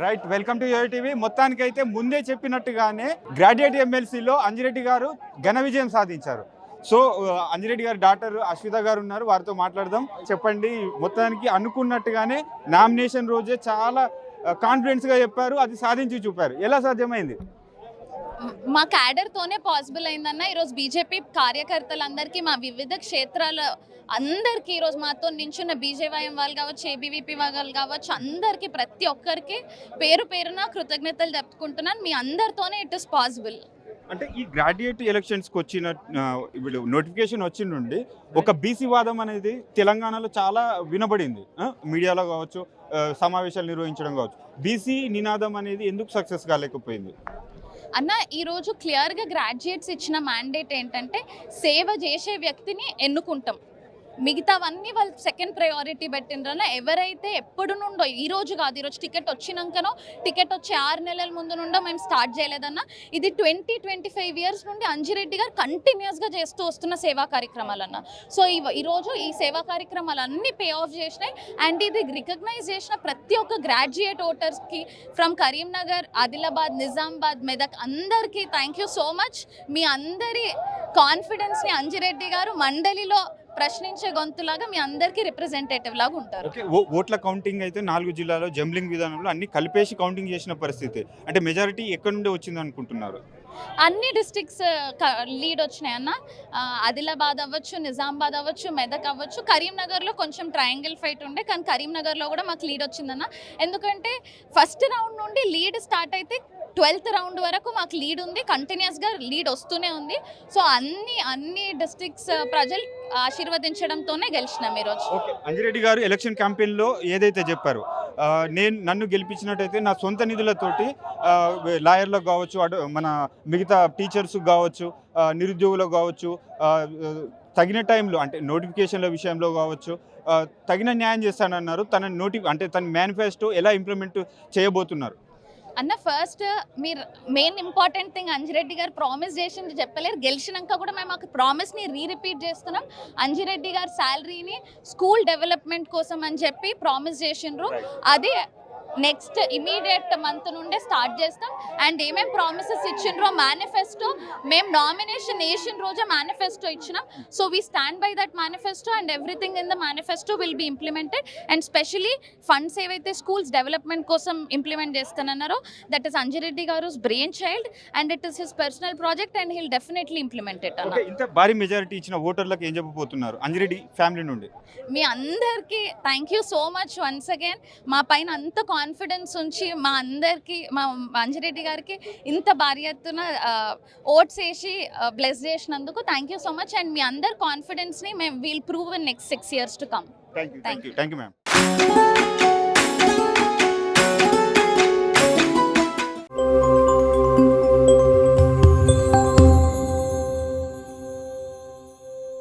Right, welcome to Yoyo TV. మొత్తానికైతే ముందే చెప్పినట్టుగానే గ్రాడ్యుయేట్ ఎమ్మెల్సీలో అంజిరెడ్డి గారు ఘన విజయం సాధించారు. సో అంజిరెడ్డి గారి డాక్టర్ అశ్విత గారు ఉన్నారు, వారితో మాట్లాడదాం. చెప్పండి, మొత్తానికి అనుకున్నట్టుగానే నామినేషన్ రోజే చాలా కాన్ఫిడెన్స్గా చెప్పారు, అది సాధించి చూపారు. ఎలా సాధ్యమైంది? మా క్యాడర్తోనే పాసిబుల్ అయిందన్న. ఈరోజు బీజేపీ కార్యకర్తలందరికీ, మా వివిధ క్షేత్రాల అందరికీ, ఈరోజు మాతో నించున్న బీజేవైఎం వాళ్ళు కావచ్చు, ఏబీవీపీ వాళ్ళు కావచ్చు, అందరికీ ప్రతి ఒక్కరికి పేరు పేరున కృతజ్ఞతలు చెప్పుకుంటున్నాను. మీ అందరితోనే ఇట్ ఇస్ పాసిబుల్. అంటే ఈ గ్రాడ్యుయేట్ ఎలక్షన్స్కి వచ్చిన ఇప్పుడు నోటిఫికేషన్ వచ్చిన నుండి ఒక బీసీ వాదం అనేది తెలంగాణలో చాలా వినబడింది. మీడియాలో కావచ్చు, సమావేశాలు నిర్వహించడం కావచ్చు. బీసీ నినాదం అనేది ఎందుకు సక్సెస్ కాలేకపోయింది అన్న? ఈరోజు క్లియర్గా గ్రాడ్యుయేట్స్ ఇచ్చిన మ్యాండేట్ ఏంటంటే సేవ చేసే వ్యక్తిని ఎన్నుకుంటాం, మిగతావన్నీ వాళ్ళు సెకండ్ ప్రయారిటీ పెట్టిండ్రన్న. ఎవరైతే ఎప్పుడు నుండో, ఈరోజు కాదు, ఈరోజు టికెట్ వచ్చినాకనో, టికెట్ వచ్చే 6 నెలల ముందు నుండో మేము స్టార్ట్ చేయలేదన్న. ఇది 20-25 ఇయర్స్ నుండి అంజిరెడ్డి గారు కంటిన్యూస్గా చేస్తూ వస్తున్న సేవా కార్యక్రమాలన్న. సో ఈరోజు ఈ సేవా కార్యక్రమాలు అన్నీ పే ఆఫ్ చేసినాయి. అండ్ ఇది రికగ్నైజ్ చేసిన ప్రతి ఒక్క గ్రాడ్యుయేట్ ఓటర్స్కి ఫ్రమ్ కరీంనగర్, ఆదిలాబాద్, నిజామాబాద్, మెదక్ అందరికీ థ్యాంక్ యూ సో మచ్. మీ అందరి కాన్ఫిడెన్స్ని అంజిరెడ్డి గారు మండలిలో ప్రశ్నించే గొంతులాగా మీ అందరికీ రిప్రజెంటేటివ్ లాగా ఉంటారు. ఓట్ల కౌంటింగ్ అయితే 4 జిల్లాలో జంబ్లింగ్ విధానంలో అన్ని కలిపేసి కౌంటింగ్ చేసిన పరిస్థితి. అంటే మెజారిటీ ఎక్కడి నుండి వచ్చింది అనుకుంటున్నారు? అన్ని డిస్ట్రిక్ట్స్ లీడ్ వచ్చినాయి అన్న. ఆదిలాబాద్ అవ్వచ్చు, నిజామాబాద్ అవ్వచ్చు, మెదక్ అవ్వచ్చు. కరీంనగర్లో కొంచెం ట్రయాంగిల్ ఫైట్ ఉండే, కానీ కరీంనగర్లో కూడా మాకు లీడ్ వచ్చిందన్న. ఎందుకంటే ఫస్ట్ రౌండ్ నుండి లీడ్ స్టార్ట్ అయితే 12th రౌండ్ వరకు మాకు లీడ్ ఉంది, కంటిన్యూస్గా లీడ్ వస్తూనే ఉంది. సో అన్ని డిస్ట్రిక్ట్స్ ప్రజలు ఆశీర్వదించడంతోనే గెలిచినాం ఈరోజు. అంజిరెడ్డి గారు ఎలక్షన్ క్యాంపెయిన్లో ఏదైతే చెప్పారో, నన్ను గెలిపించినట్టయితే నా సొంత నిధులతోటి లాయర్లకు కావచ్చు, మన మిగతా టీచర్స్ కావచ్చు, నిరుద్యోగులకు కావచ్చు, తగిన టైంలో అంటే నోటిఫికేషన్ల విషయంలో కావచ్చు తగిన న్యాయం చేస్తానన్నారు. తన మేనిఫెస్టో ఎలా ఇంప్లిమెంట్ చేయబోతున్నారు అన్న? ఫస్ట్ మీరు మెయిన్ ఇంపార్టెంట్ థింగ్, అంజిరెడ్డి గారు ప్రామిస్ చేసింది చెప్పలేరు. గెలిచినాక కూడా మేము ఆ ప్రామిస్ని రిపీట్ చేస్తున్నాం. అంజిరెడ్డి గారు శాలరీని స్కూల్ డెవలప్మెంట్ కోసం అని చెప్పి ప్రామిస్ చేసిండ్రు. అది నెక్స్ట్ ఇమీడియట్ మంత్ నుండే స్టార్ట్ చేస్తాం. అండ్ ఏమేమి ప్రామిసెస్ ఇచ్చిండ్రో మేనిఫెస్టో, మేము నామినేషన్ వేసిన రోజే మేనిఫెస్టో ఇచ్చినాం. So we stand by that manifesto and everything in the manifesto will be implemented. And specially funds ఏవైతే స్కూల్స్ డెవలప్మెంట్ కోసం ఇంప్లిమెంట్ చేస్తానన్నారో, దట్ ఈస్ అంజిరెడ్డి గారు brain child and it is his personal project and he'll definitely implement it అన్న. ఇంత భారీ majority ఇచ్చిన ఓటర్లకు ఏం చెప్పబోతున్నారు అంజిరెడ్డి ఫ్యామిలీ నుండి? మీ అందరికీ thank you so much once again. మా పైన అంత కాన్ఫిడెన్స్ ఉంచి మా అందరికీ, మా అంజిరెడ్డి గారికి ఇంత భారీ ఎత్తున ఓట్స్ వేసి బ్లెస్ చేసినందుకు thank you so much. And మీ అందరి కాన్ఫిడెన్స్ని మేము will prove in next 6 years to come. Thank you ma'am.